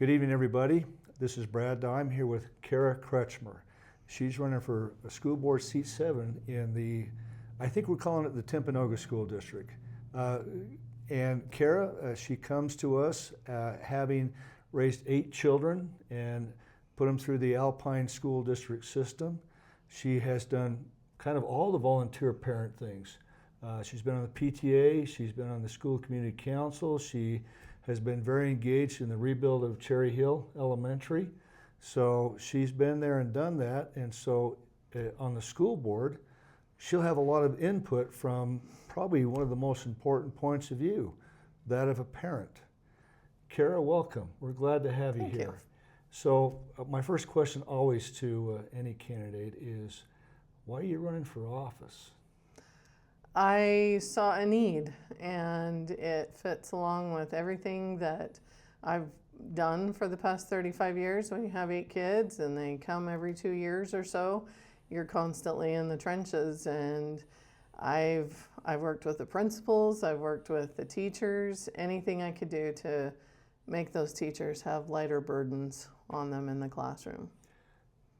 Good evening, everybody. This is Brad Daw. I'm here with Cara Kretschmer. She's running for a school board seat 7 in the, I think we're calling it the Timpanogos School District. And Cara, she comes to us having raised 8 children and put them through the Alpine School District system. She has done kind of all the volunteer parent things. She's been on the PTA, she's been on the school community council, she has been very engaged in the rebuild of Cherry Hill Elementary. So she's been there and done that, and so on the school board, she'll have a lot of input from probably one of the most important points of view, that of a parent. Cara, welcome. We're glad to have you Thank here. you. So my first question always to any candidate is, why are you running for office? I saw a need, and it fits along with everything that I've done for the past 35 years. When you have 8 kids and they come every 2 years or so, you're constantly in the trenches. And I've worked with the principals, I've worked with the teachers, anything I could do to make those teachers have lighter burdens on them in the classroom.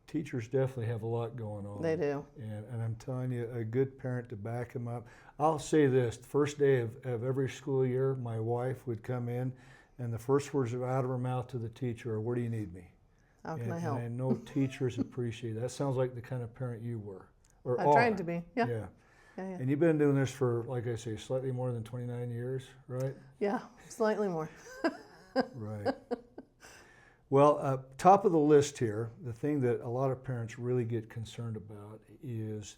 Teachers definitely have a lot going on. They do. And I'm telling you, a good parent to back them up. I'll say this, the first day of every school year, my wife would come in and the first words out of her mouth to the teacher are, where do you need me? How can I help? And I know teachers appreciate that. That sounds like the kind of parent you were, or I are. tried to be, yeah. Yeah. And you've been doing this for, like I say, slightly more than 29 years, right? Yeah, slightly more. Right. Well, top of the list here, the thing that a lot of parents really get concerned about is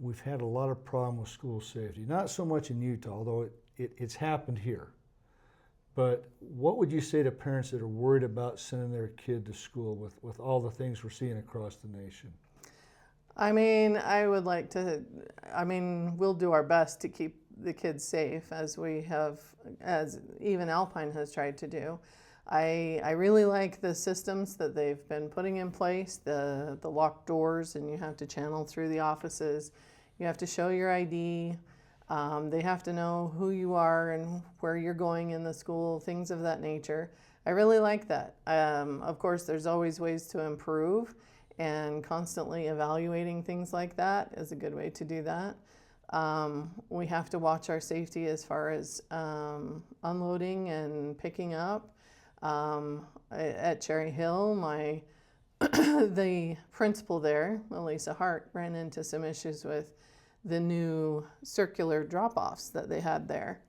we've had a lot of problem with school safety. Not so much in Utah, although it's happened here. But what would you say to parents that are worried about sending their kid to school with all the things we're seeing across the nation? I mean, we'll do our best to keep the kids safe, as even Alpine has tried to do. I really like the systems that they've been putting in place, the locked doors, and you have to channel through the offices. You have to show your ID. They have to know who you are and where you're going in the school, things of that nature. I really like that. Of course, there's always ways to improve, and constantly evaluating things like that is a good way to do that. We have to watch our safety as far as unloading and picking up. At Cherry Hill, the principal there, Elisa Hart, ran into some issues with the new circular drop-offs that they had there.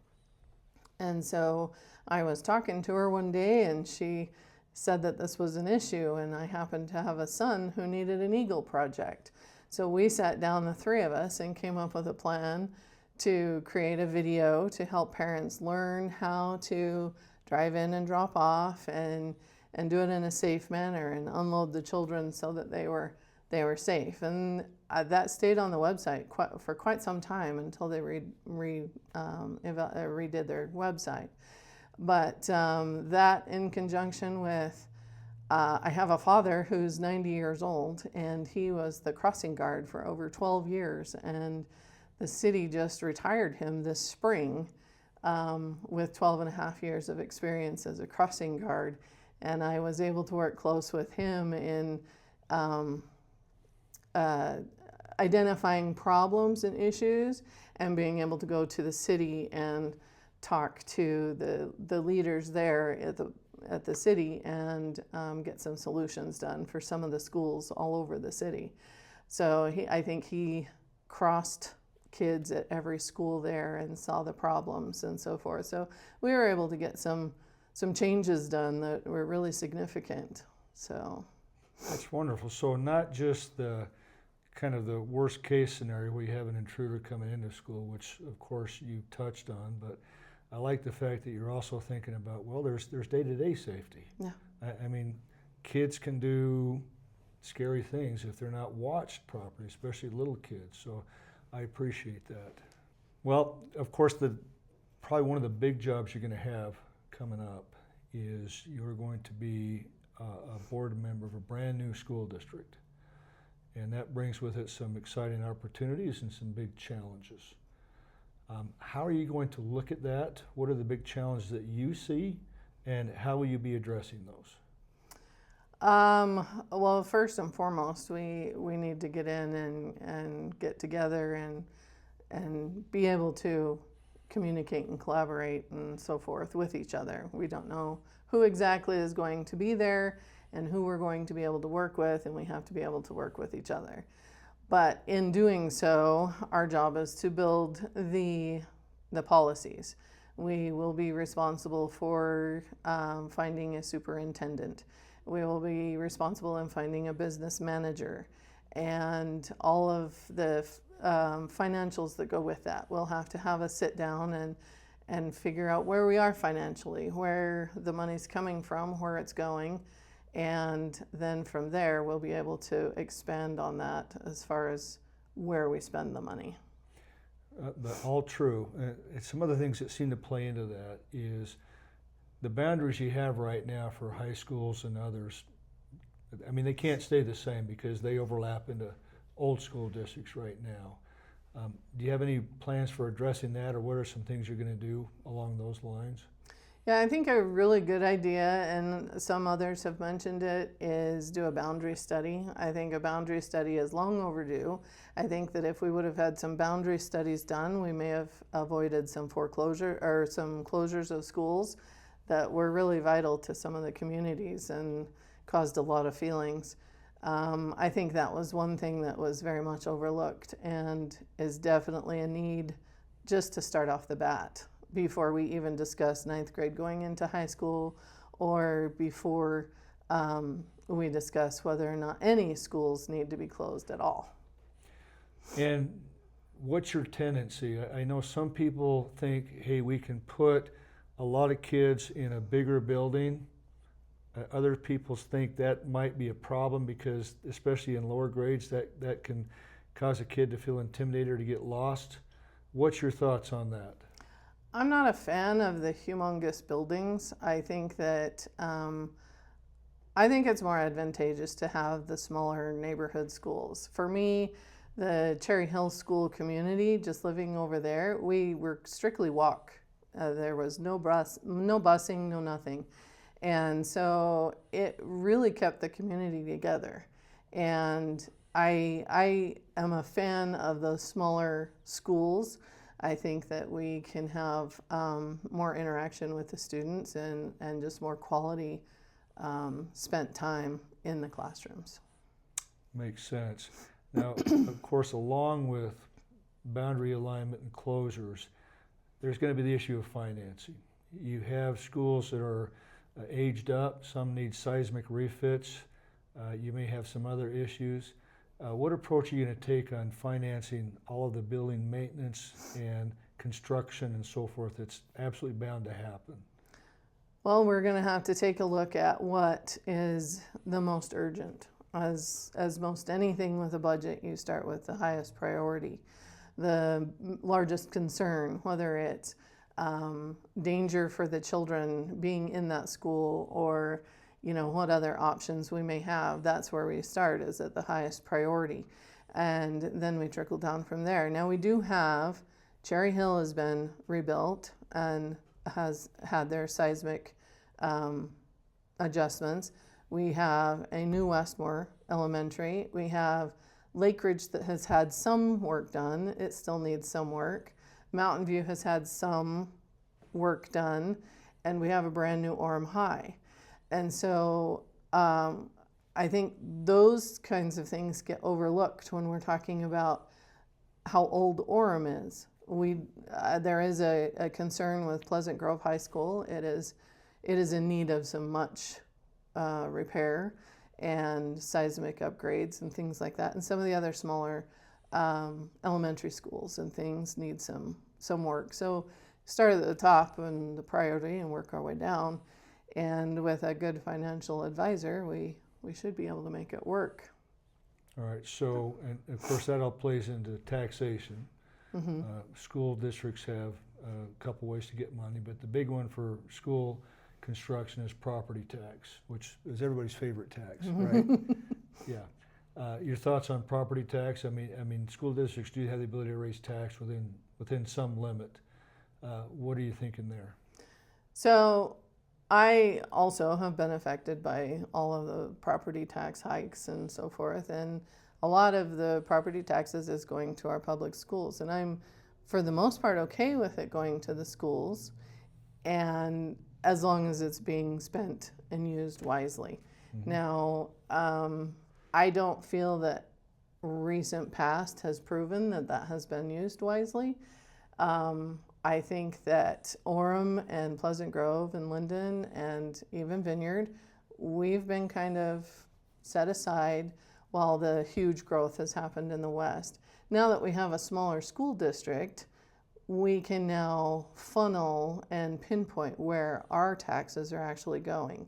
And so I was talking to her one day and she said that this was an issue, and I happened to have a son who needed an Eagle project. So we sat down, the 3 of us, and came up with a plan to create a video to help parents learn how to drive in and drop off and do it in a safe manner and unload the children so that they were safe. And that stayed on the website for quite some time until they redid their website. But that, in conjunction with, I have a father who's 90 years old, and he was the crossing guard for over 12 years, and the city just retired him this spring with 12 and a half years of experience as a crossing guard. And I was able to work close with him in identifying problems and issues, and being able to go to the city and talk to the leaders there at the city and get some solutions done for some of the schools all over the city. So I think he crossed kids at every school there and saw the problems and so forth. So we were able to get some changes done that were really significant. So that's wonderful. So not just the kind of the worst case scenario where you have an intruder coming into school, which of course you touched on, but I like the fact that you're also thinking about, well, there's day-to-day safety. Yeah. I mean, kids can do scary things if they're not watched properly, especially little kids. So I appreciate that. Well, of course, probably one of the big jobs you're going to have coming up is you're going to be a board member of a brand new school district. And that brings with it some exciting opportunities and some big challenges. How are you going to look at that? What are the big challenges that you see? and how will you be addressing those? Well, first and foremost, we need to get in and get together and be able to communicate and collaborate and so forth with each other. We don't know who exactly is going to be there and who we're going to be able to work with, and we have to be able to work with each other. But in doing so, our job is to build the policies. We will be responsible for finding a superintendent. We will be responsible in finding a business manager, and all of the financials that go with that. We'll have to have a sit down and figure out where we are financially, where the money's coming from, where it's going, and then from there we'll be able to expand on that as far as where we spend the money. But all true. Some other things that seem to play into that is the boundaries you have right now for high schools and others. I mean, they can't stay the same because they overlap into old school districts right now. Do you have any plans for addressing that, or what are some things you're going to do along those lines? Yeah, I think a really good idea, and some others have mentioned it, is do a boundary study. I think a boundary study is long overdue. I think that if we would have had some boundary studies done, we may have avoided some foreclosure or some closures of schools that were really vital to some of the communities and caused a lot of feelings. I think that was one thing that was very much overlooked and is definitely a need just to start off the bat before we even discuss ninth grade going into high school, or before we discuss whether or not any schools need to be closed at all. And what's your tendency? I know some people think, hey, we can put a lot of kids in a bigger building. Other people think that might be a problem because, especially in lower grades, that can cause a kid to feel intimidated or to get lost. What's your thoughts on that? I'm not a fan of the humongous buildings. I think that I think it's more advantageous to have the smaller neighborhood schools. For me, the Cherry Hill School community, just living over there, we were strictly walk. There was no busing, no nothing. And so it really kept the community together. And I am a fan of those smaller schools. I think that we can have more interaction with the students and just more quality spent time in the classrooms. Makes sense. Now, of course, along with boundary alignment and closures, there's going to be the issue of financing. You have schools that are aged up, some need seismic refits, you may have some other issues. What approach are you going to take on financing all of the building maintenance and construction and so forth that's absolutely bound to happen? Well, we're going to have to take a look at what is the most urgent. As most anything with a budget, you start with the highest priority, the largest concern, whether it's danger for the children being in that school, or what other options we may have. That's where we start, is at the highest priority, and then we trickle down from there. Now, we do have Cherry Hill has been rebuilt and has had their seismic adjustments. We have a new Westmore Elementary. We have Lake Ridge that has had some work done. It still needs some work. Mountain View has had some work done, and we have a brand new Orem High. And so I think those kinds of things get overlooked when we're talking about how old Orem is. There is a concern with Pleasant Grove High School. It is in need of some much repair and seismic upgrades and things like that. And some of the other smaller elementary schools and things need some work. So start at the top and the priority and work our way down. And with a good financial advisor, we should be able to make it work. All right, so, and of course that all plays into taxation. Mm-hmm. School districts have a couple ways to get money, but the big one for school construction is property tax, which is everybody's favorite tax, right? Yeah. Your thoughts on property tax? I mean, school districts do have the ability to raise tax within some limit. What are you thinking there? So I also have been affected by all of the property tax hikes and so forth, and a lot of the property taxes is going to our public schools, and I'm, for the most part, okay with it going to the schools, and as long as it's being spent and used wisely. Now, I don't feel that recent past has proven that that has been used wisely. I think that Orem and Pleasant Grove and Linden and even Vineyard, we've been kind of set aside while the huge growth has happened in the West. Now that we have a smaller school district, we can now funnel and pinpoint where our taxes are actually going.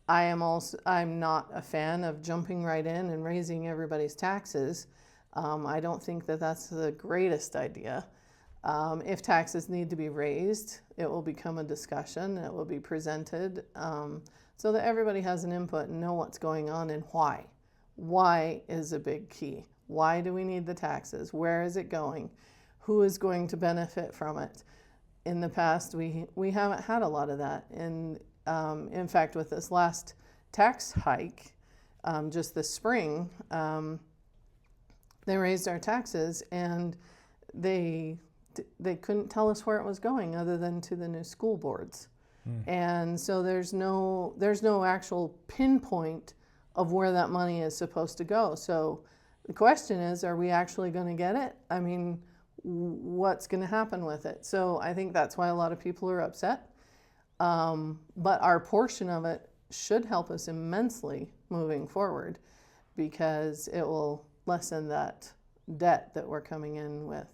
I'm not a fan of jumping right in and raising everybody's taxes. I don't think that that's the greatest idea. If taxes need to be raised, it will become a discussion. It will be presented so that everybody has an input and know what's going on and why. Why is a big key. Why do we need the taxes? Where is it going? Who is going to benefit from it? In the past, we haven't had a lot of that. And in fact, with this last tax hike, just this spring, they raised our taxes, and they couldn't tell us where it was going other than to the new school boards. And so there's no actual pinpoint of where that money is supposed to go. So the question is, are we actually going to get it? I mean, what's going to happen with it? So I think that's why a lot of people are upset. But our portion of it should help us immensely moving forward, because it will lessen that debt that we're coming in with.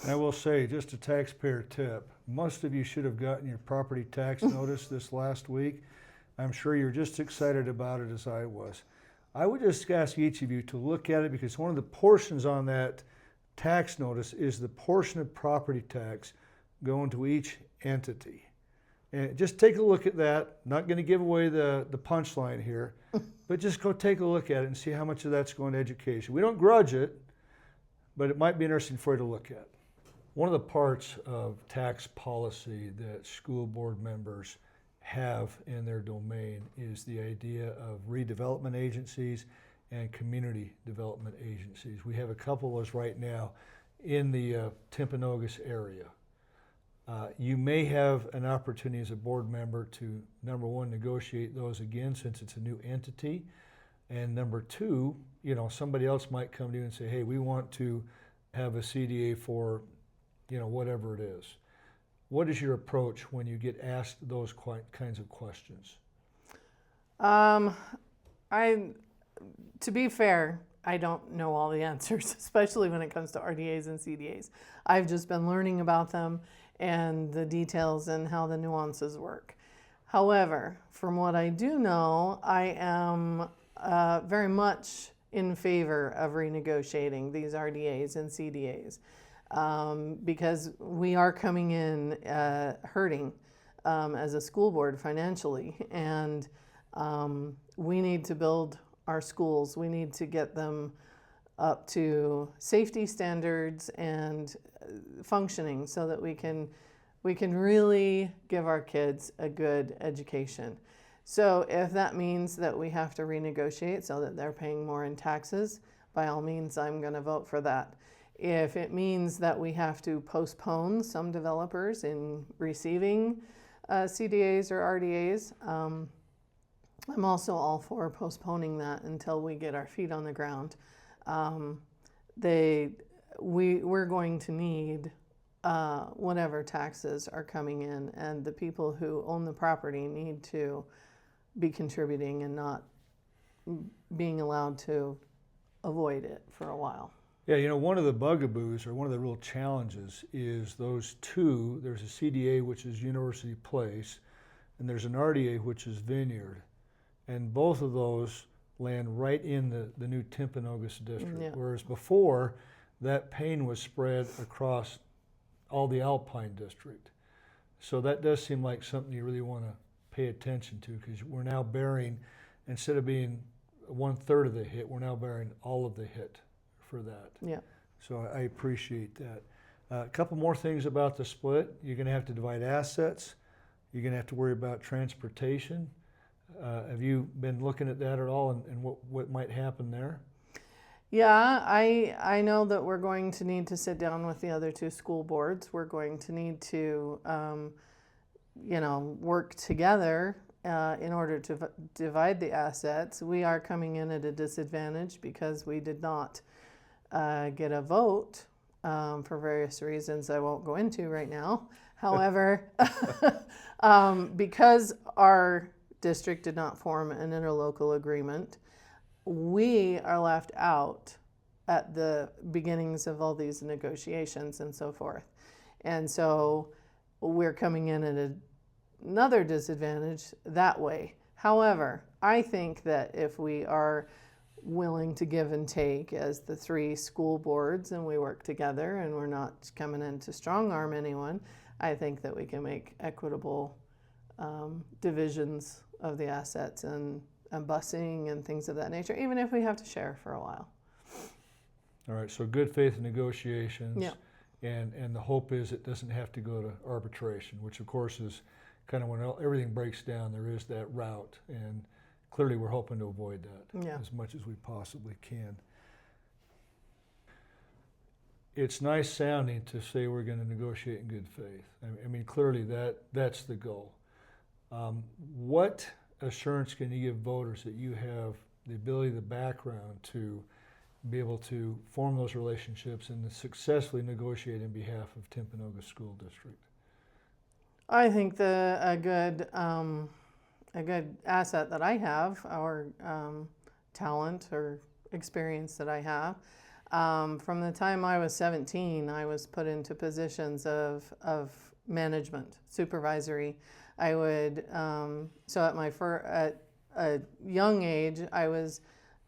And I will say, just a taxpayer tip, most of you should have gotten your property tax notice this last week. I'm sure you're just excited about it as I was. I would just ask each of you to look at it, because one of the portions on that tax notice is the portion of property tax going to each entity. And just take a look at that. Not going to give away the punchline here, but just go take a look at it and see how much of that's going to education. We don't grudge it, but it might be interesting for you to look at. One of the parts of tax policy that school board members have in their domain is the idea of redevelopment agencies and community development agencies. We have a couple of those right now in the Timpanogos area. You may have an opportunity as a board member to, number one, negotiate those again since it's a new entity, and number two, somebody else might come to you and say, hey, we want to have a CDA for, whatever it is. What is your approach when you get asked those kinds of questions? To be fair, I don't know all the answers, especially when it comes to RDAs and CDAs. I've just been learning about them and the details and how the nuances work. However, from what I do know, I am very much in favor of renegotiating these RDAs and CDAs because we are coming in hurting as a school board financially, and we need to build our schools. We need to get them up to safety standards and functioning so that we can really give our kids a good education. So if that means that we have to renegotiate so that they're paying more in taxes, by all means, I'm going to vote for that. If it means that we have to postpone some developers in receiving CDAs or RDAs, I'm also all for postponing that until we get our feet on the ground. We're going to need whatever taxes are coming in, and the people who own the property need to be contributing and not being allowed to avoid it for a while. Yeah, one of the bugaboos, or one of the real challenges, is those two. There's a CDA, which is University Place, and there's an RDA, which is Vineyard. And both of those land right in the new Timpanogos district, Yeah. whereas before, that pain was spread across all the Alpine district. So that does seem like something you really want to pay attention to, because we're now bearing, instead of being 1/3 of the hit, we're now bearing all of the hit for that. Yeah. So I appreciate that. A couple more things about the split. You're going to have to divide assets. You're going to have to worry about transportation. Have you been looking at that at all, and what might happen there? Yeah, I know that we're going to need to sit down with the other two school boards. We're going to need to, work together in order to divide the assets. We are coming in at a disadvantage because we did not get a vote for various reasons I won't go into right now. However, because our district did not form an interlocal agreement, we are left out at the beginnings of all these negotiations and so forth. And so we're coming in at another disadvantage that way. However, I think that if we are willing to give and take as the three school boards and we work together and we're not coming in to strong arm anyone, I think that we can make equitable divisions of the assets and busing and things of that nature, even if we have to share for a while. All right, so good faith negotiations. Yeah. And the hope is it doesn't have to go to arbitration, which of course is kind of when everything breaks down, there is that route. And clearly we're hoping to avoid that as much as we possibly can. It's nice sounding to say we're going to negotiate in good faith. I mean, clearly that's the goal. What assurance can you give voters that you have the ability, the background to be able to form those relationships and to successfully negotiate in behalf of Timpanogos School District? I think a good asset that I have, or talent or experience that I have, from the time I was 17, I was put into positions of management, supervisory. I would, so at a young age, I was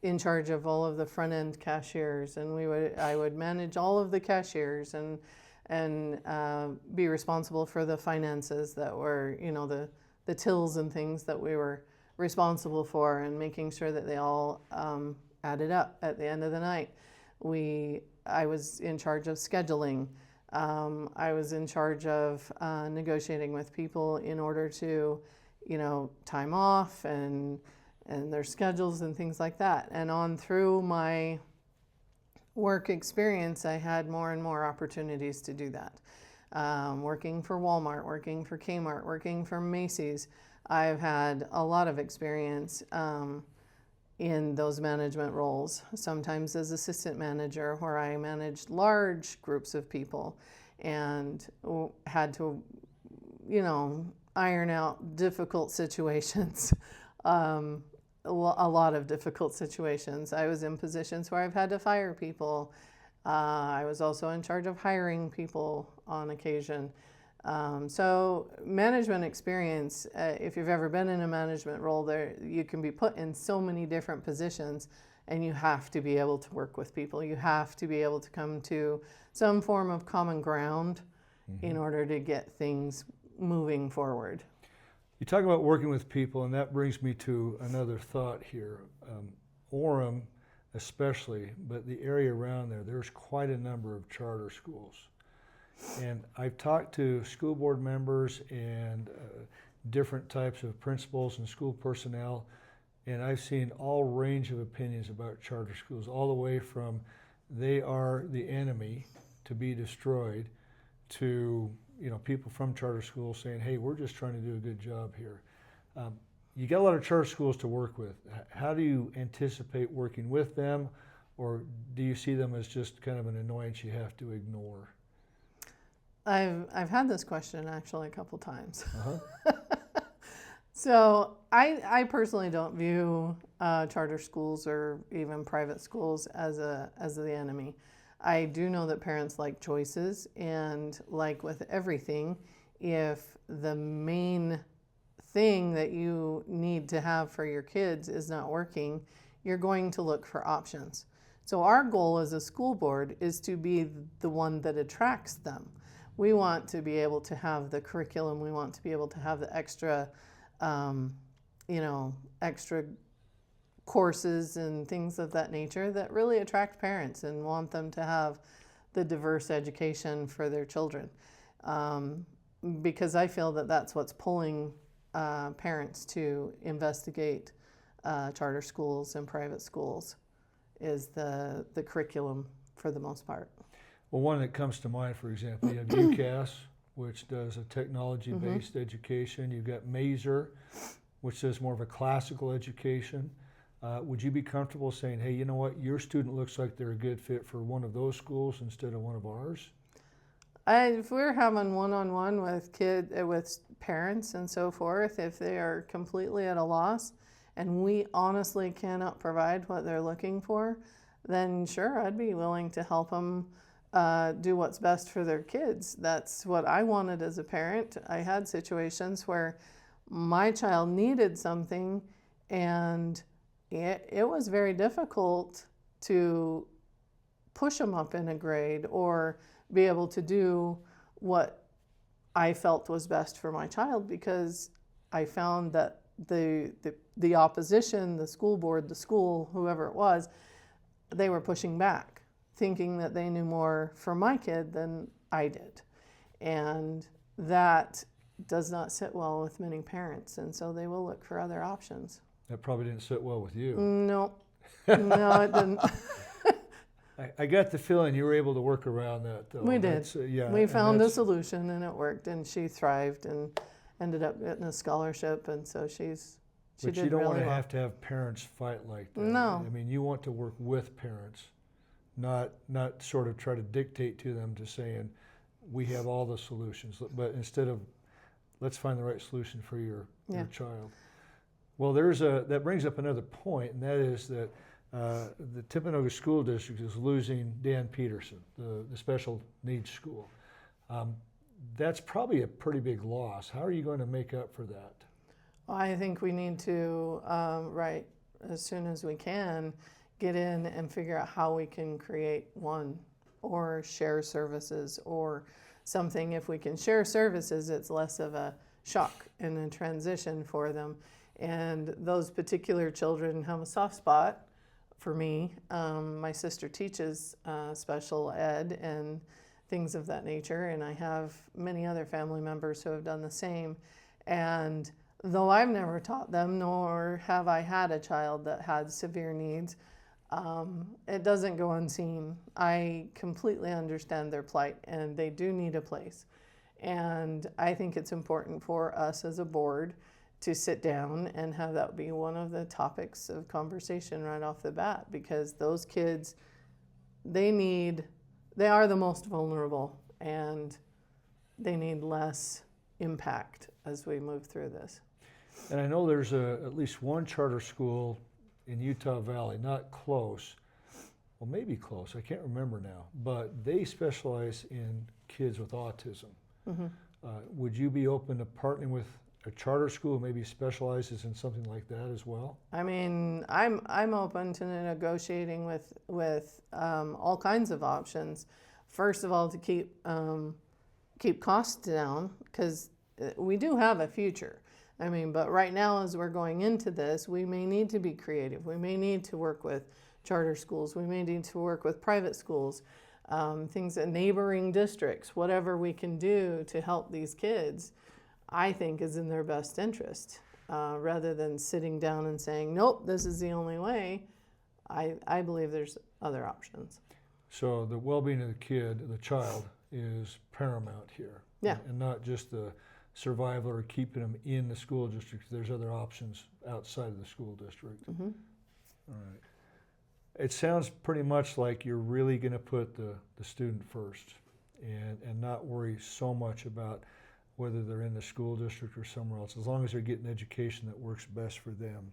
in charge of all of the front end cashiers, and I would manage all of the cashiers and be responsible for the finances that were, the tills and things that we were responsible for, and making sure that they all added up at the end of the night. I was in charge of scheduling. I was in charge of negotiating with people in order to, time off and their schedules and things like that. And on through my work experience, I had more and more opportunities to do that. Working for Walmart, working for Kmart, working for Macy's, I've had a lot of experience in those management roles, sometimes as assistant manager, where I managed large groups of people and had to, iron out difficult situations, a lot of difficult situations. I was in positions where I've had to fire people. I was also in charge of hiring people on occasion. So management experience, if you've ever been in a management role, you can be put in so many different positions, and you have to be able to work with people. You have to be able to come to some form of common ground in order to get things moving forward. You talk about working with people, and that brings me to another thought here. Orem especially, but the area around there's quite a number of charter schools. And I've talked to school board members and different types of principals and school personnel, and I've seen all range of opinions about charter schools, all the way from they are the enemy to be destroyed to people from charter schools saying, hey, we're just trying to do a good job here. You got a lot of charter schools to work with. How do you anticipate working with them, or do you see them as just kind of an annoyance you have to ignore? I've had this question actually a couple times. So I personally don't view charter schools or even private schools as the enemy. I do know that parents like choices, and like with everything, if the main thing that you need to have for your kids is not working, you're going to look for options. So our goal as a school board is to be the one that attracts them. We want to be able to have the curriculum. We want to be able to have the extra, extra courses and things of that nature that really attract parents and want them to have the diverse education for their children. because I feel that that's what's pulling parents to investigate charter schools and private schools, is the curriculum for the most part. Well, one that comes to mind, for example, you have UCAS, which does a technology-based education. You've got Mazer, which does more of a classical education. Would you be comfortable saying, hey, you know what, your student looks like they're a good fit for one of those schools instead of one of ours? If we're having one-on-one with parents and so forth, if they are completely at a loss and we honestly cannot provide what they're looking for, then sure, I'd be willing to help them do what's best for their kids. That's what I wanted as a parent. I had situations where my child needed something, and it was very difficult to push them up in a grade or be able to do what I felt was best for my child, because I found that the opposition, the school board, the school, whoever it was, they were pushing back, thinking that they knew more for my kid than I did. And that does not sit well with many parents, and so they will look for other options. That probably didn't sit well with you. No, no, it didn't. I got the feeling you were able to work around that, though. We did. Yeah, we found a solution, and it worked, and she thrived and ended up getting a scholarship, and so she but did you don't really want to well. have parents fight like that. No. I mean, you want to work with parents, not sort of try to dictate to them to saying, we have all the solutions, but instead of, let's find the right solution for your child. Well, that brings up another point, and that is that the Timpanogos School District is losing Dan Peterson, the special needs school. That's probably a pretty big loss. How are you going to make up for that? I think we need to, right as soon as we can, get in and figure out how we can create one, or share services or something. If we can share services, it's less of a shock and a transition for them. And those particular children have a soft spot for me. My sister teaches special ed and things of that nature, and I have many other family members who have done the same. And though I've never taught them, nor have I had a child that had severe needs, it doesn't go unseen. I completely understand their plight, and they do need a place. And I think it's important for us as a board to sit down and have that be one of the topics of conversation right off the bat, because those kids, they are the most vulnerable, and they need less impact as we move through this. And I know there's at least one charter school in Utah Valley, not close, well, maybe close, I can't remember now, but they specialize in kids with autism. Mm-hmm. Would you be open to partnering with a charter school maybe specializes in something like that as well? I mean, I'm open to negotiating with all kinds of options. First of all, to keep costs down, because we do have a future. I mean, but right now, as we're going into this, we may need to be creative. We may need to work with charter schools. We may need to work with private schools, things in neighboring districts, whatever we can do to help these kids, I think is in their best interest. Rather than sitting down and saying, nope, this is the only way, I believe there's other options. So the well-being of the kid, the child, is paramount here. Yeah. And not just the survival or keeping them in the school district. There's other options outside of the school district. Mm-hmm. All right. It sounds pretty much like you're really going to put the student first and not worry so much about whether they're in the school district or somewhere else, as long as they're getting education that works best for them.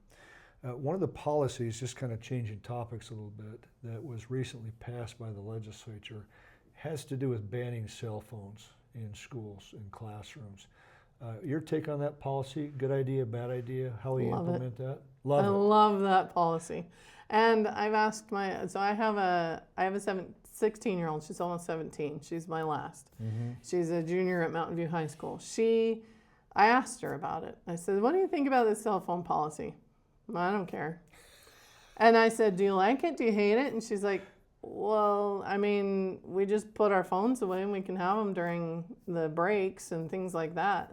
One of the policies, just kind of changing topics a little bit, that was recently passed by the legislature has to do with banning cell phones in schools, in classrooms. Your take on that policy? Good idea, bad idea? How will you implement that? I love that policy. And I've asked I have a 16-year-old, she's almost 17, she's my last. Mm-hmm. She's a junior at Mountain View High School. I asked her about it. I said, what do you think about this cell phone policy? I don't care. And I said, do you like it? Do you hate it? And she's like, Well, I mean, we just put our phones away and we can have them during the breaks and things like that.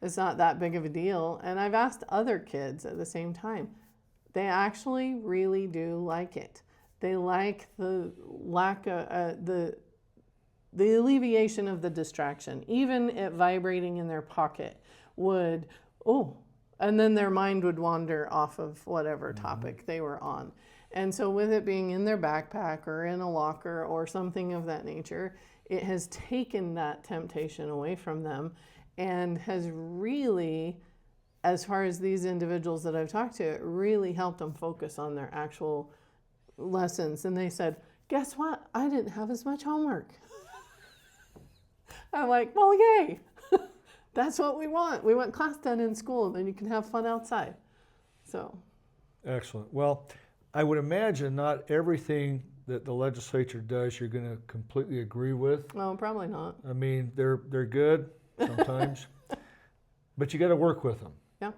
It's not that big of a deal. And I've asked other kids at the same time. They actually really do like it. They like the lack of the alleviation of the distraction. Even it vibrating in their pocket would, and then their mind would wander off of whatever topic they were on. And so with it being in their backpack or in a locker or something of that nature, it has taken that temptation away from them and has really, as far as these individuals that I've talked to, it really helped them focus on their actual lessons. And they said, guess what? I didn't have as much homework. I'm like, well, yay. That's what we want. We want class done in school, then you can have fun outside. So. Excellent. Well, I would imagine not everything that the legislature does you're going to completely agree with. No, probably not. I mean, they're good sometimes, but you got to work with them. Yeah.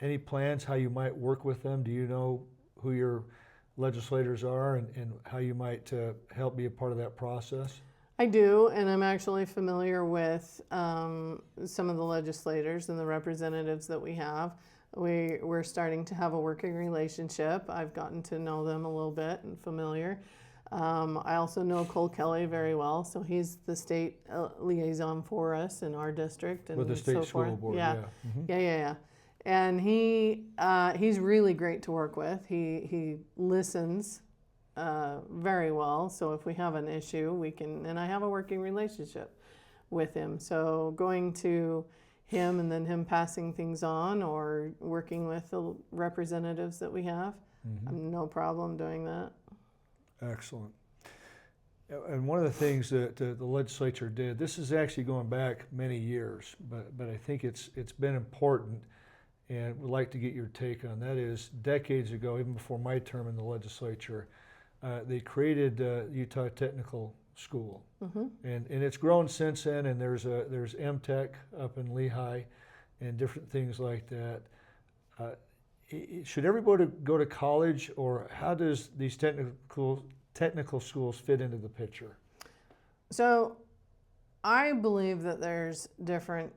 Any plans how you might work with them? Do you know who your legislators are and how you might help be a part of that process? I do, and I'm actually familiar with some of the legislators and the representatives that we have. We're starting to have a working relationship. I've gotten to know them a little bit and familiar. I also know Cole Kelly very well, so he's the state liaison for us in our district and with the State so School forth. Board, Yeah. Mm-hmm. Yeah. And he's really great to work with. He listens very well. So if we have an issue, we can, and I have a working relationship with him. So going to him and then him passing things on or working with the representatives that we have, no problem doing that. Excellent. And one of the things that the legislature did, this is actually going back many years, but I think it's been important, and would like to get your take on that. Is decades ago, even before my term in the legislature, they created Utah Technical School, and it's grown since then. And there's MTech up in Lehigh, and different things like that. Should everybody go to college, or how does these technical schools fit into the picture? So, I believe that there's different.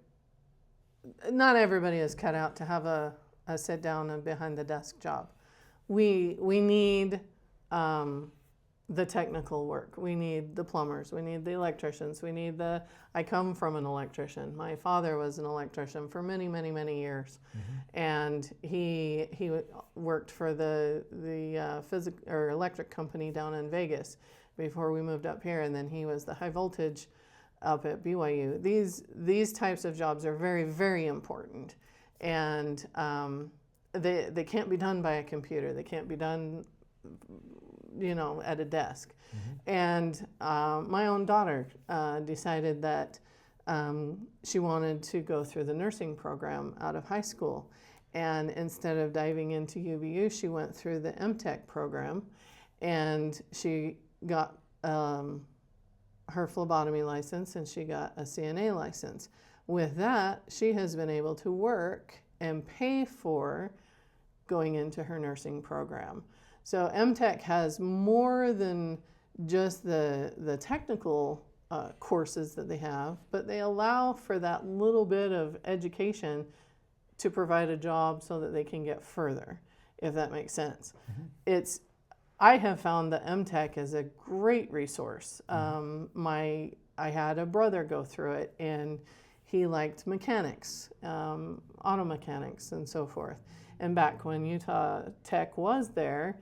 Not everybody is cut out to have a sit down and behind the desk job. We need the technical work. We need the plumbers. We need the electricians. We need I come from an electrician. My father was an electrician for many, many, many years, and he worked for the electric company down in Vegas before we moved up here, and then he was the high voltage up at BYU. These types of jobs are very, very important, and they can't be done by a computer. They can't be done, at a desk. And my own daughter decided that she wanted to go through the nursing program out of high school. And instead of diving into UVU, she went through the MTech program, and she got her phlebotomy license, and she got a CNA license. With that, she has been able to work and pay for going into her nursing program. So MTech has more than just the technical courses that they have, but they allow for that little bit of education to provide a job so that they can get further, if that makes sense. I have found that MTech is a great resource. I had a brother go through it, and he liked mechanics, auto mechanics, and so forth. And back when Utah Tech was there,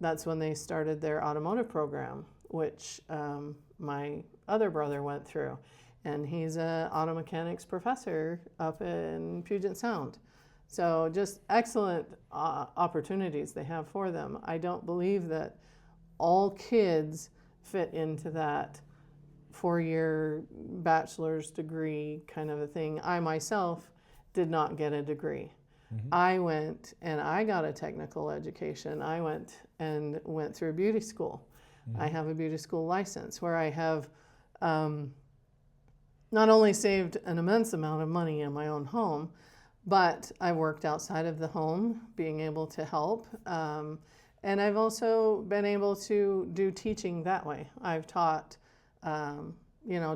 that's when they started their automotive program, which my other brother went through. And he's an auto mechanics professor up in Puget Sound. So just excellent opportunities they have for them. I don't believe that all kids fit into that 4-year bachelor's degree kind of a thing. I myself did not get a degree. I went and I got a technical education. I went through beauty school. I have a beauty school license where I have not only saved an immense amount of money in my own home, but I worked outside of the home, being able to help And I've also been able to do teaching that way. I've taught,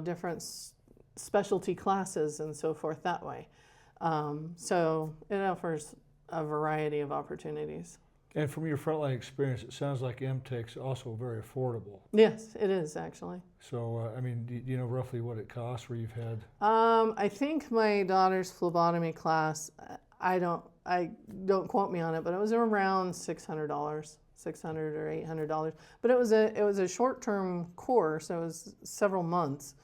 different specialty classes and so forth that way. So it offers a variety of opportunities. And from your frontline experience, it sounds like MTech's also very affordable. Yes, it is actually. So, do you know roughly what it costs where you've had? I think my daughter's phlebotomy class, I don't quote me on it, but it was around $600, $600 or $800. But it was a short-term course. It was several months,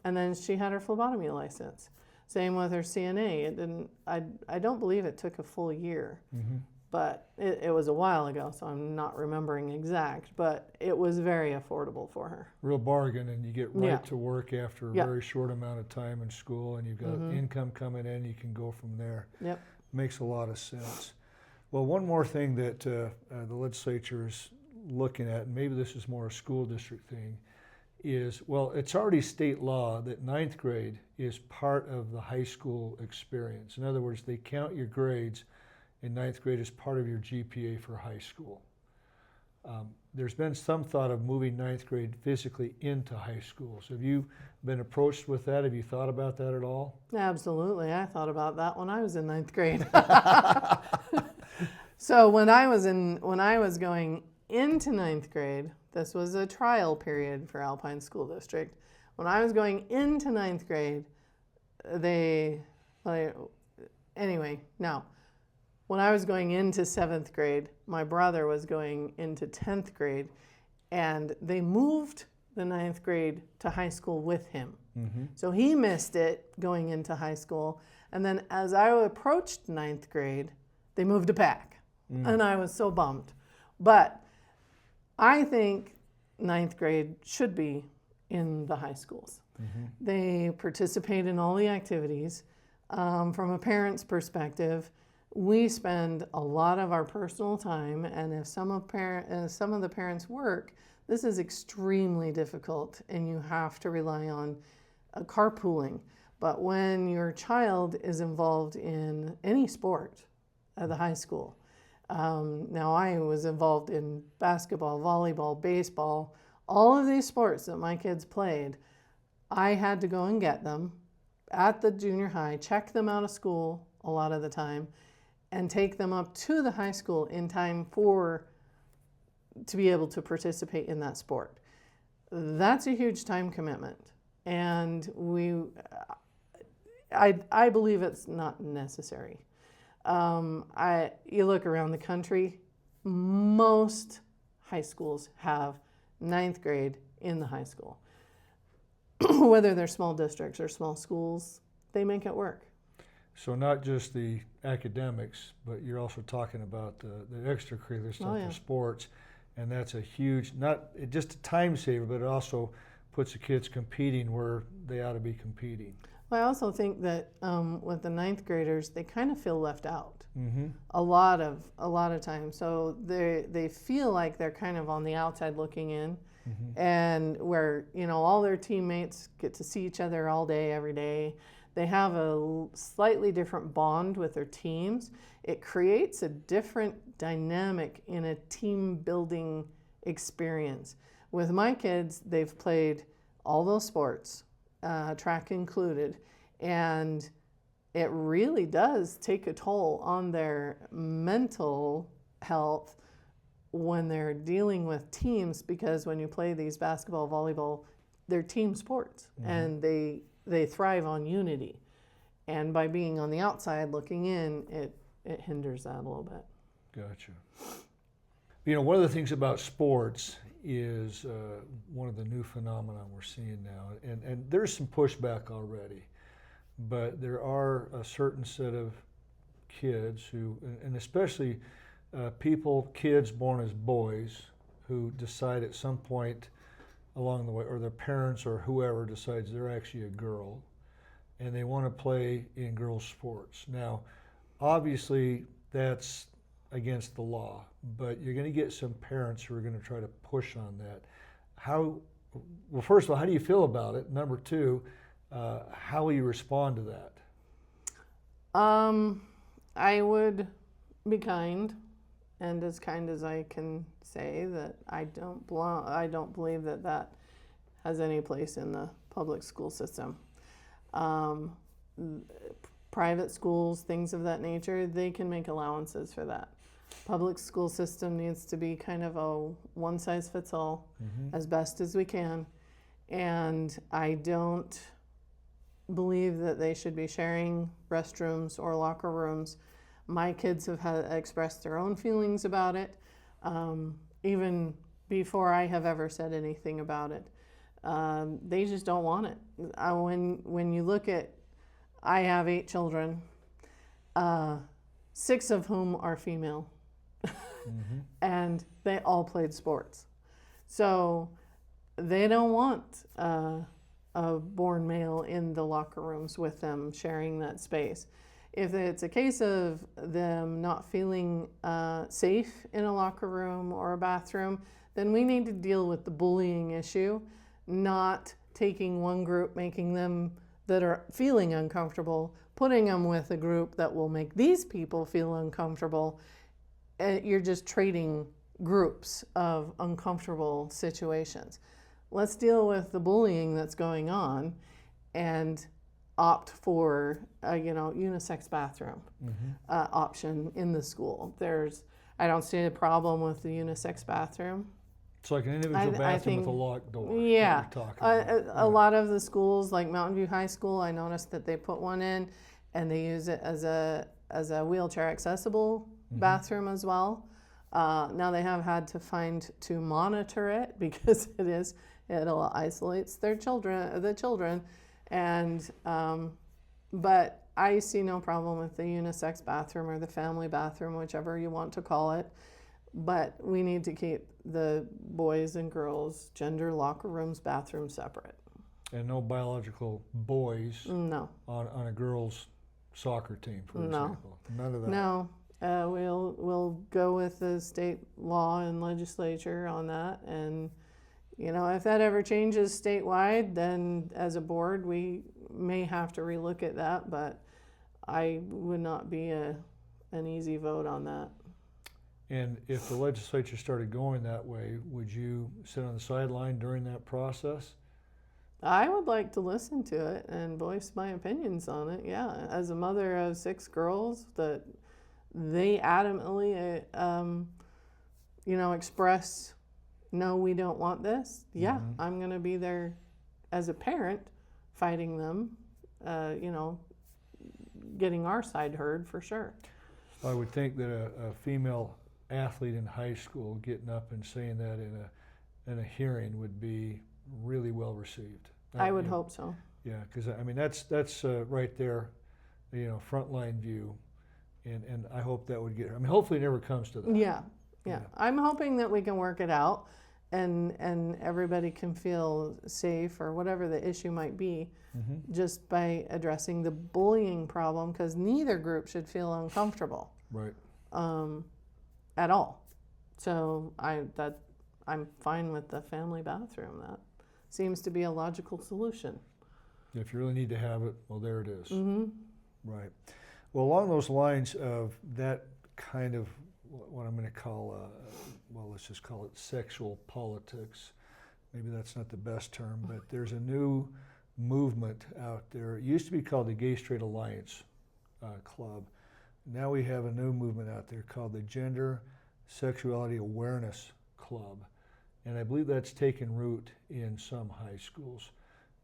and then she had her phlebotomy license. Same with her CNA. It didn't. I don't believe it took a full year. Mm-hmm. But it was a while ago, so I'm not remembering exact, but it was very affordable for her. Real bargain, and you get right to work after a very short amount of time in school, and you've got income coming in, you can go from there. Yep. Makes a lot of sense. Well, one more thing that the legislature is looking at, and maybe this is more a school district thing, is, well, it's already state law that ninth grade is part of the high school experience. In other words, they count your grades in ninth grade as part of your GPA for high school. There's been some thought of moving ninth grade physically into high school. So have you been approached with that? Have you thought about that at all? Absolutely. I thought about that when I was in ninth grade. So when I was going into ninth grade, this was a trial period for Alpine School District. When I was going into ninth grade, when I was going into 7th grade, my brother was going into 10th grade, and they moved the 9th grade to high school with him. Mm-hmm. So he missed it going into high school. And then as I approached 9th grade, they moved it back. And I was so bummed. But I think 9th grade should be in the high schools. Mm-hmm. They participate in all the activities. From a parent's perspective, we spend a lot of our personal time, and if some of the parents work, this is extremely difficult, and you have to rely on carpooling. But when your child is involved in any sport at the high school, now I was involved in basketball, volleyball, baseball, all of these sports that my kids played, I had to go and get them at the junior high, check them out of school a lot of the time, and take them up to the high school in time to be able to participate in that sport. That's a huge time commitment, and I believe it's not necessary. You look around the country, most high schools have 9th grade in the high school. Whether they're small districts or small schools, they make it work. So not just the academics, but you're also talking about the extracurricular stuff, the sports, and that's a huge, not just a time saver, but it also puts the kids competing where they ought to be competing. Well, I also think that with the 9th graders, they kind of feel left out a lot of times. So they feel like they're kind of on the outside looking in, and where all their teammates get to see each other all day, every day. They have a slightly different bond with their teams. It creates a different dynamic in a team building experience. With my kids, they've played all those sports, track included, and it really does take a toll on their mental health when they're dealing with teams, because when you play these basketball, volleyball, they're team sports, and they thrive on unity. And by being on the outside looking in, it hinders that a little bit. Gotcha. One of the things about sports is one of the new phenomena we're seeing now, and there's some pushback already, but there are a certain set of kids who, and especially kids born as boys, who decide at some point along the way, or their parents or whoever decides they're actually a girl, and they want to play in girls' sports. Now, obviously, that's against the law, but you're going to get some parents who are going to try to push on that. Well, first of all, how do you feel about it? Number two, how will you respond to that? I would be kind and as kind as I can say, that I don't believe that that has any place in the public school system. Private schools, things of that nature, they can make allowances for that. Public school system needs to be kind of a one size fits all, as best as we can. And I don't believe that they should be sharing restrooms or locker rooms. My kids have expressed their own feelings about it, even before I have ever said anything about it. They just don't want it. When you look at, I have 8 children, 6 of whom are female, and they all played sports. So they don't want a born male in the locker rooms with them sharing that space. If it's a case of them not feeling safe in a locker room or a bathroom, then we need to deal with the bullying issue, not taking one group, making them that are feeling uncomfortable, putting them with a group that will make these people feel uncomfortable. You're just trading groups of uncomfortable situations. Let's deal with the bullying that's going on and opt for a unisex bathroom option in the school. I don't see a problem with the unisex bathroom. It's like an individual bathroom with a locked door. Yeah. A lot of the schools, like Mountain View High School, I noticed that they put one in and they use it as a wheelchair accessible bathroom as well. Now they have had to monitor it because it isolates the children, and but I see no problem with the unisex bathroom or the family bathroom, whichever you want to call it. But we need to keep the boys and girls gender locker rooms, bathrooms separate. And no biological boys No. on a girls' soccer team, for example. None of that. No. We'll go with the state law and legislature on that, and if that ever changes statewide, then as a board we may have to relook at that, but I would not be an easy vote on that. And if the legislature started going that way, would you sit on the sideline during that process? I would like to listen to it and voice my opinions on it, yeah. As a mother of 6 girls, that they adamantly, express, no, we don't want this. Yeah, I'm going to be there as a parent fighting them, getting our side heard for sure. I would think that a female athlete in high school getting up and saying that in a hearing would be really well received. I would hope so. Yeah, because that's right there, frontline view, and I hope that would get. Hopefully it never comes to that. Yeah. I'm hoping that we can work it out, and everybody can feel safe or whatever the issue might be, just by addressing the bullying problem, because neither group should feel uncomfortable. Right. At all. So I'm fine with the family bathroom. That seems to be a logical solution. If you really need to have it, well, there it is. Right. Well, along those lines of that kind of what I'm going to call, let's just call it sexual politics. Maybe that's not the best term, but there's a new movement out there. It used to be called the Gay Straight Alliance Club. Now we have a new movement out there called the Gender Sexuality Awareness Club. And I believe that's taken root in some high schools.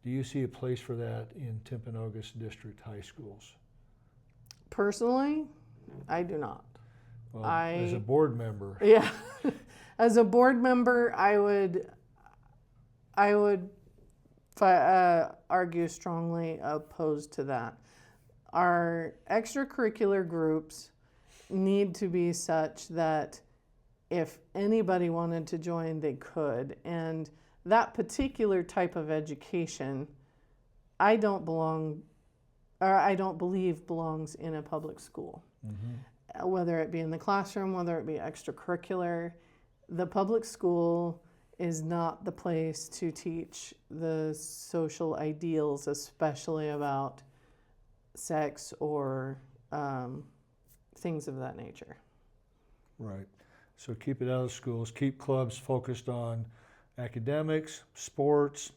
Do you see a place for that in Timpanogos District high schools? Personally, I do not. Well, as a board member. Yeah. As a board member, I would argue strongly opposed to that. Our extracurricular groups need to be such that if anybody wanted to join, they could. And that particular type of education, I don't believe belongs in a public school. Whether it be in the classroom, whether it be extracurricular, the public school is not the place to teach the social ideals, especially about sex or things of that nature. Right. So keep it out of schools, keep clubs focused on academics, sports,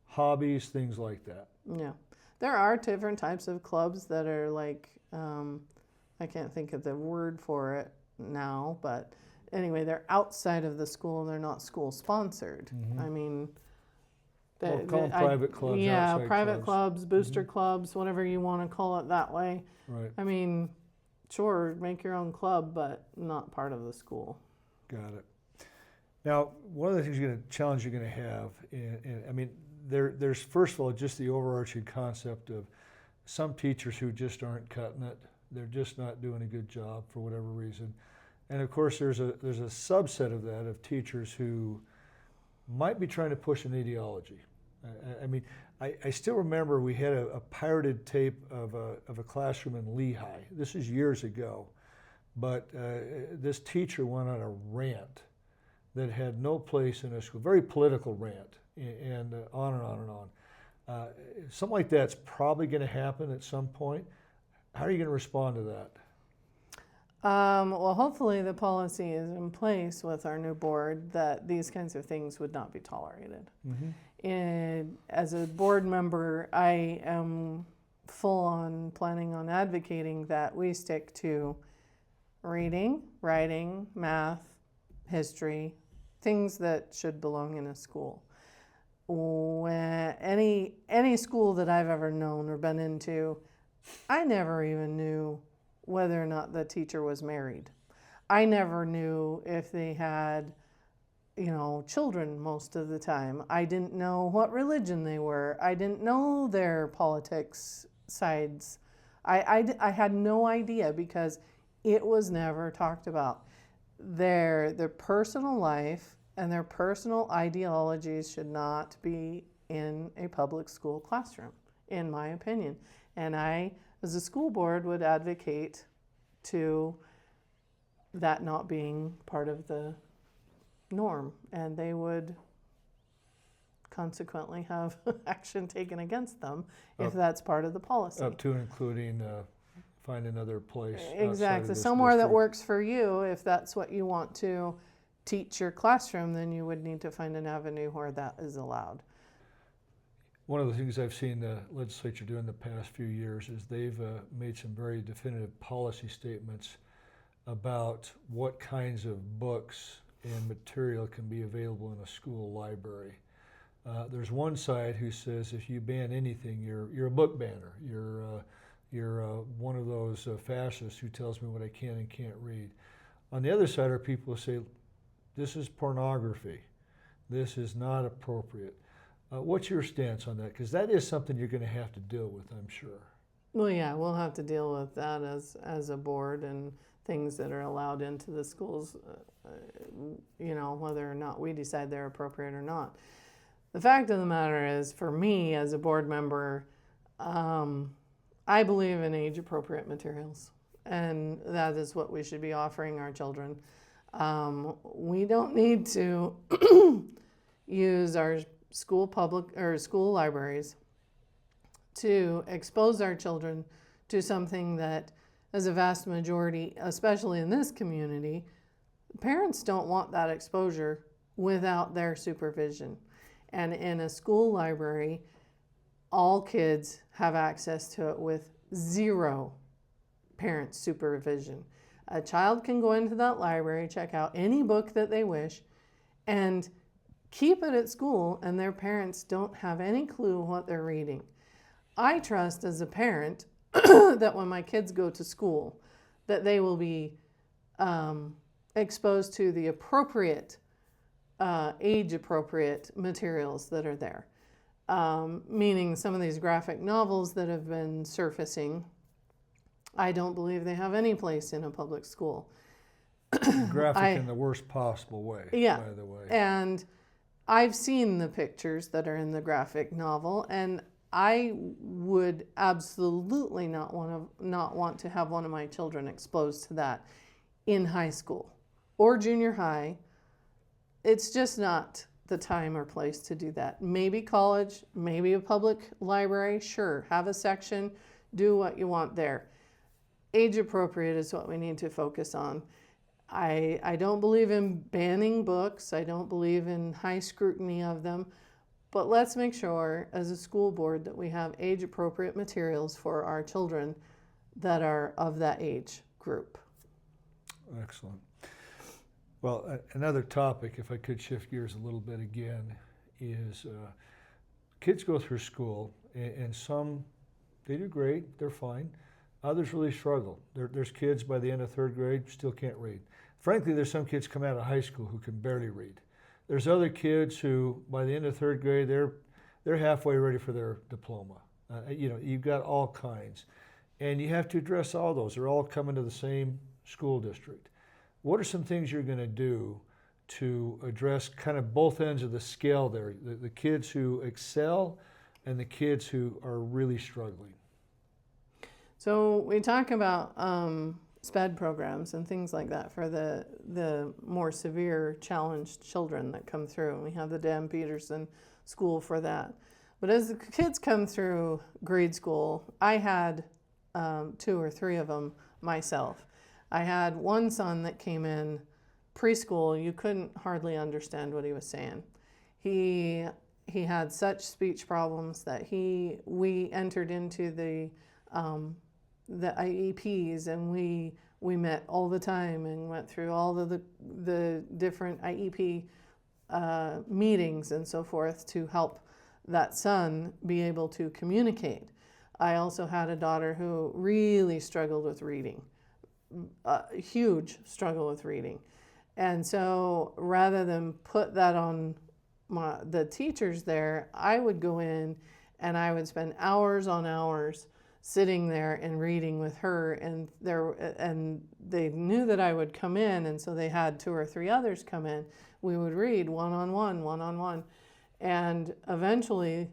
hobbies, things like that. Yeah. There are different types of clubs that are like, I can't think of the word for it now, but anyway, they're outside of the school. They're not school sponsored. I mean, We'll call them private clubs, yeah, outside private clubs. clubs, booster clubs, whatever you want to call it that way. Right. I mean, sure, make your own club, but not part of the school. Got it. Now, one of the things challenge you're going to have, I mean, there's first of all just the overarching concept of some teachers who just aren't cutting it. They're just not doing a good job for whatever reason. And of course, there's a subset of that of teachers who might be trying to push an ideology. I mean, I still remember we had a pirated tape of a classroom in Lehigh. This is years ago, but this teacher went on a rant that had no place in a school, very political rant, and on and on and on. Something like that's probably going to happen at some point. How are you going to respond to that? Well, hopefully the policy is in place with our new board that these kinds of things would not be tolerated. And as a board member, I am full on planning on advocating that we stick to reading, writing, math, history, things that should belong in a school. When any school that I've ever known or been into, I never even knew whether or not the teacher was married. I never knew if they had, children most of the time. I didn't know what religion they were. I didn't know their politics sides. I had no idea because it was never talked about. Their personal life and their personal ideologies should not be in a public school classroom, in my opinion. And I, as a school board, would advocate to that not being part of the norm, and they would consequently have action taken against them if that's part of the policy. Up to and including find another place. Exactly, somewhere that works for you. If that's what you want to teach your classroom, then you would need to find an avenue where that is allowed. One of the things I've seen the legislature do in the past few years is they've made some very definitive policy statements about what kinds of books and material can be available in a school library. There's one side who says if you ban anything, you're a book banner. You're one of those fascists who tells me what I can and can't read. On the other side are people who say this is pornography. This is not appropriate. What's your stance on that? Because that is something you're going to have to deal with, I'm sure. Well, yeah, we'll have to deal with that as a board and things that are allowed into the schools, whether or not we decide they're appropriate or not. The fact of the matter is, for me as a board member, I believe in age-appropriate materials, and that is what we should be offering our children. We don't need to use our school libraries to expose our children to something that, as a vast majority, especially in this community, parents don't want that exposure without their supervision. And in a school library, all kids have access to it with zero parent supervision. A child can go into that library, check out any book that they wish, and keep it at school, and their parents don't have any clue what they're reading. I trust as a parent that when my kids go to school, that they will be exposed to the appropriate, age-appropriate materials that are there. Meaning some of these graphic novels that have been surfacing, I don't believe they have any place in a public school. Graphic in the worst possible way, by the way. And I've seen the pictures that are in the graphic novel, and I would absolutely not want to have one of my children exposed to that in high school or junior high. It's just not the time or place to do that. Maybe college, maybe a public library, sure, have a section, do what you want there. Age appropriate is what we need to focus on. I don't believe in banning books. I don't believe in high scrutiny of them. But let's make sure as a school board that we have age-appropriate materials for our children that are of that age group. Excellent. Well, another topic, if I could shift gears a little bit again, is kids go through school, and some, they do great, they're fine. Others really struggle. There's kids by the end of third grade still can't read. Frankly, there's some kids come out of high school who can barely read. There's other kids who, by the end of third grade, they're halfway ready for their diploma. You've got all kinds. And you have to address all those. They're all coming to the same school district. What are some things you're going to do to address kind of both ends of the scale there, the kids who excel and the kids who are really struggling? So we talk about SPED programs and things like that for the more severe challenged children that come through. We have the Dan Peterson School for that. But as the kids come through grade school, I had 2 or 3 of them myself. I had one son that came in preschool. You couldn't hardly understand what he was saying. He had such speech problems that we entered into the IEPs, and we met all the time and went through all of the different IEP meetings and so forth to help that son be able to communicate. I also had a daughter who really struggled with reading, a huge struggle with reading. And so rather than put that on the teachers there, I would go in and I would spend hours on hours sitting there and reading with her, and they knew that I would come in, and so they had 2 or 3 others come in. We would read one-on-one, and eventually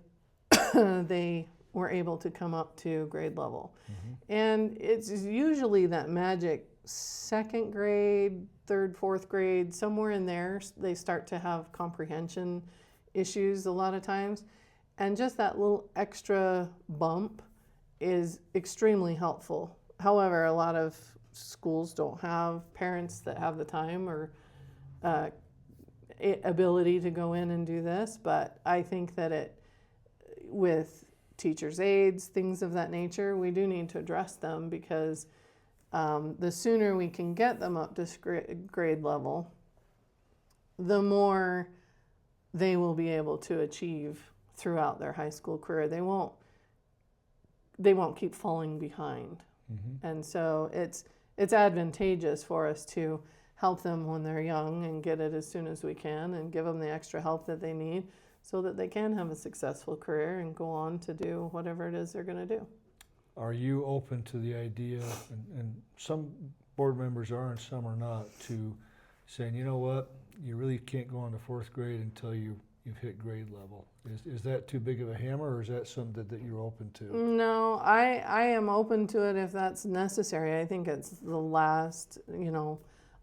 they were able to come up to grade level. Mm-hmm. And it's usually that magic 2nd grade, 3rd, 4th grade, somewhere in there, they start to have comprehension issues a lot of times. And just that little extra bump is extremely helpful. However, a lot of schools don't have parents that have the time or ability to go in and do this, but I think that with teachers' aides, things of that nature, we do need to address them, because the sooner we can get them up to grade level, the more they will be able to achieve throughout their high school career. They won't keep falling behind. Mm-hmm. And so it's advantageous for us to help them when they're young and get it as soon as we can, and give them the extra help that they need so that they can have a successful career and go on to do whatever it is they're going to do. Are you open to the idea, and some board members are and some are not, to saying, you know what, you really can't go on to 4th grade until you've hit grade level? Is that too big of a hammer, or is that something that you're open to? No, I am open to it if that's necessary. I think it's the last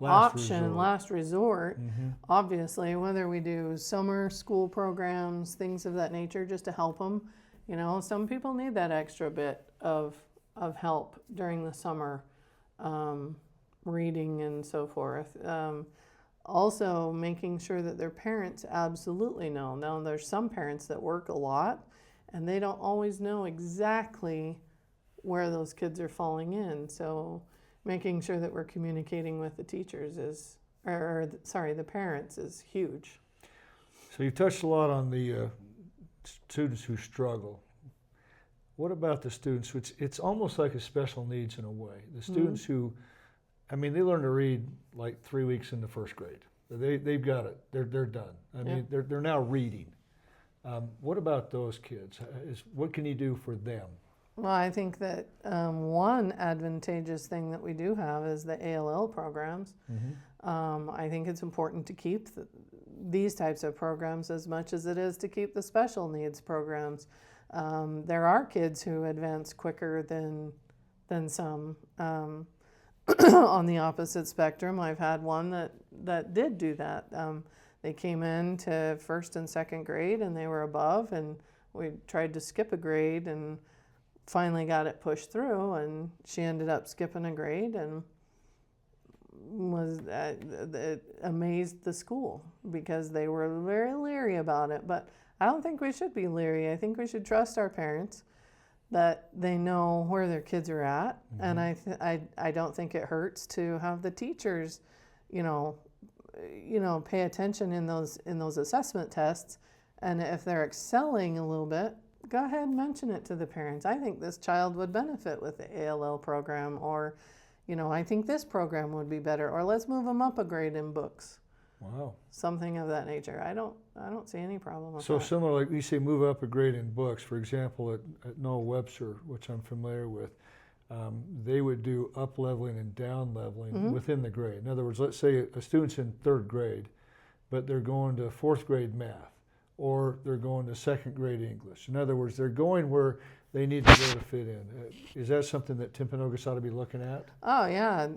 last resort. Mm-hmm. Obviously, whether we do summer school programs, things of that nature, just to help them. Some people need that extra bit of help during the summer, reading and so forth. Also, making sure that their parents absolutely know. Now, there's some parents that work a lot, and they don't always know exactly where those kids are falling in. So making sure that we're communicating with the teachers the parents is huge. So you touched a lot on the students who struggle. What about the students, which it's almost like a special needs in a way, the students mm-hmm. who, they learn to read like 3 weeks into 1st grade. They've got it. They're done. They're now reading. What about those kids? What can you do for them? Well, I think that one advantageous thing that we do have is the ALL programs. Mm-hmm. I think it's important to keep these types of programs as much as it is to keep the special needs programs. There are kids who advance quicker than some. On the opposite spectrum, I've had one that did do that. They came in to 1st and 2nd grade and they were above, and we tried to skip a grade and finally got it pushed through, and she ended up skipping a grade and it amazed the school because they were very leery about it. But I don't think we should be leery. I think we should trust our parents that they know where their kids are at. And I don't think it hurts to have the teachers, pay attention in those assessment tests. And if they're excelling a little bit, go ahead and mention it to the parents. I think this child would benefit with the ALL program, or, I think this program would be better, or let's move them up a grade in books. Wow. Something of that nature. I don't see any problem with So that. similar, like you say, move up a grade in books. For example, at Noah Webster, which I'm familiar with, they would do up leveling and down leveling within the grade. In other words, let's say a student's in 3rd grade, but they're going to 4th grade math, or they're going to 2nd grade English. In other words, they're going where they need to go to fit in. Is that something that Timpanogos ought to be looking at? Oh, yeah.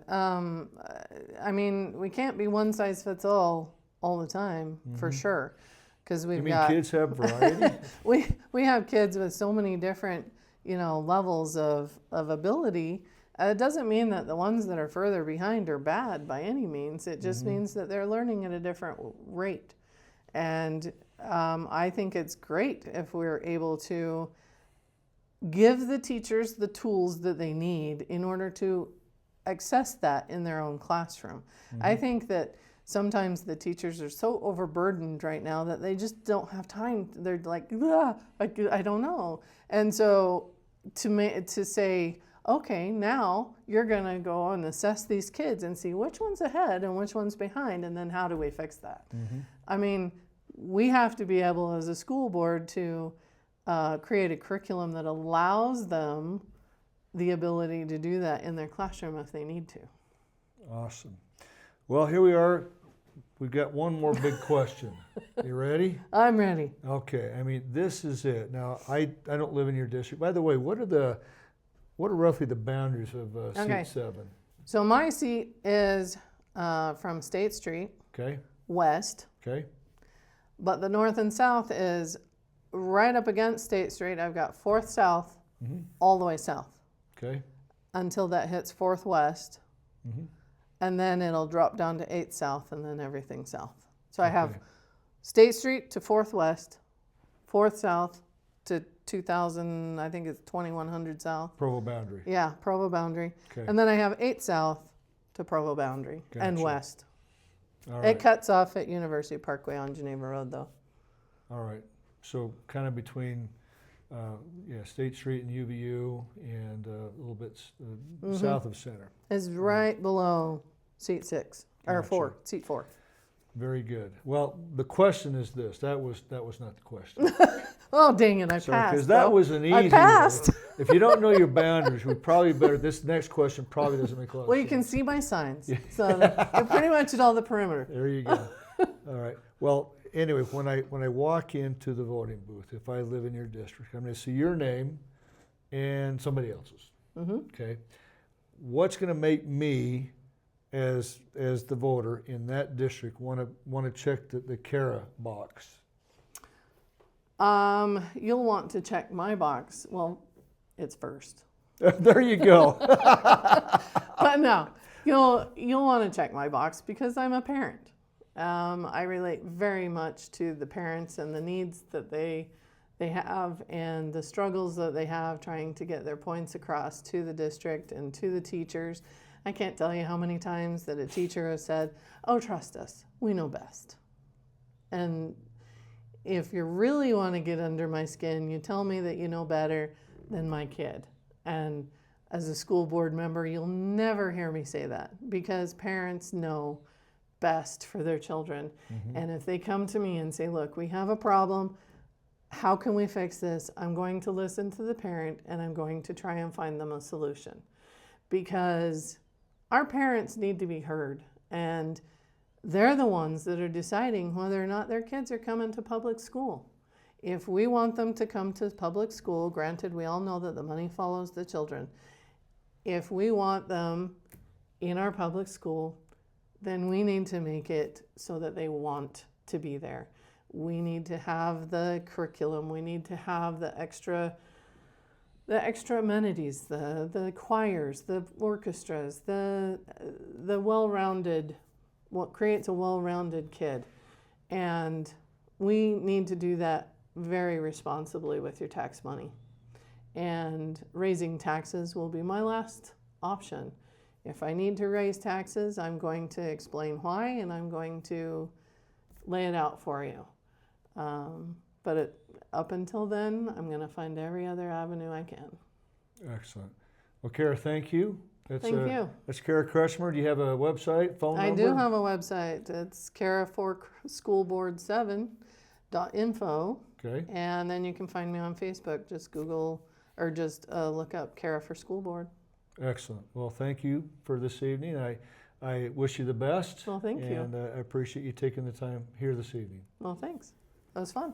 We can't be one size fits all the time, for sure. Because we've got kids have variety? we have kids with so many different, levels of ability. It doesn't mean that the ones that are further behind are bad by any means. It just means that they're learning at a different rate. And I think it's great if we're able to give the teachers the tools that they need in order to access that in their own classroom. I think that sometimes the teachers are so overburdened right now that they just don't have time. They're like, I don't know. And so to say, okay, now you're going to go and assess these kids and see which one's ahead and which one's behind, and then how do we fix that? We have to be able as a school board to create a curriculum that allows them the ability to do that in their classroom if they need to. Awesome. Well, here we are. We've got one more big question. You ready? I'm ready. Okay. This is it. Now, I don't live in your district. By the way, what are roughly the boundaries of Okay. seat 7? So my seat is from State Street Okay. west, Okay. but the north and south is right up against State Street. I've got 4th South all the way south Okay. until that hits 4th West. And then it'll drop down to 8th South and then everything south. So I have State Street to 4th West, 4th South to 2000, I think it's 2100 South. Provo boundary. Yeah, Provo boundary. Okay. And then I have 8th South to Provo boundary and Gotcha. west. All It right. cuts off at University Parkway on Geneva Road though. All right. So kind of between State Street and UVU and a little bit south of Center. It's right below seat 6 or Gotcha. 4, seat 4. Very good. Well, the question is this. That was not the question. Oh, dang it, I So, passed. because that though. was an easy I passed. one. If you don't know your boundaries, we probably better. This next question probably doesn't make a lot of Well, you sense. can see my signs. So you're pretty much at all the perimeter. There you go. All right. Well, anyway, when I walk into the voting booth, if I live in your district, I'm going to see your name and somebody else's. Okay. What's going to make me, as the voter in that district, want to check the Cara box? You'll want to check my box. Well, it's first. There you go. But no, you'll want to check my box because I'm a parent. I relate very much to the parents and the needs that they have and the struggles that they have trying to get their points across to the district and to the teachers. I can't tell you how many times that a teacher has said, "Oh, trust us, we know best." And if you really want to get under my skin, you tell me that you know better than my kid. And as a school board member, you'll never hear me say that because parents know best for their children. And if they come to me and say, "Look, we have a problem. How can we fix this?" I'm going to listen to the parent and I'm going to try and find them a solution. Because our parents need to be heard, and they're the ones that are deciding whether or not their kids are coming to public school. If we want them to come to public school, granted, we all know that the money follows the children. If we want them in our public school, then we need to make it so that they want to be there. We need to have the curriculum. We need to have the extra amenities, the choirs, the orchestras, the well-rounded what creates a well-rounded kid. And we need to do that very responsibly with your tax money. And raising taxes will be my last option. If I need to raise taxes, I'm going to explain why, and I'm going to lay it out for you. But up until then, I'm going to find every other avenue I can. Excellent. Well, Cara, thank you. Thank you. That's Cara Kretschmer. Do you have a website, phone number? I do have a website. It's Cara4Schoolboard7.info. Okay. And then you can find me on Facebook. Just Google or just look up Cara for School Board. Excellent. Well, thank you for this evening. I wish you the best. Well, thank you. And I appreciate you taking the time here this evening. Well, thanks. That was fun.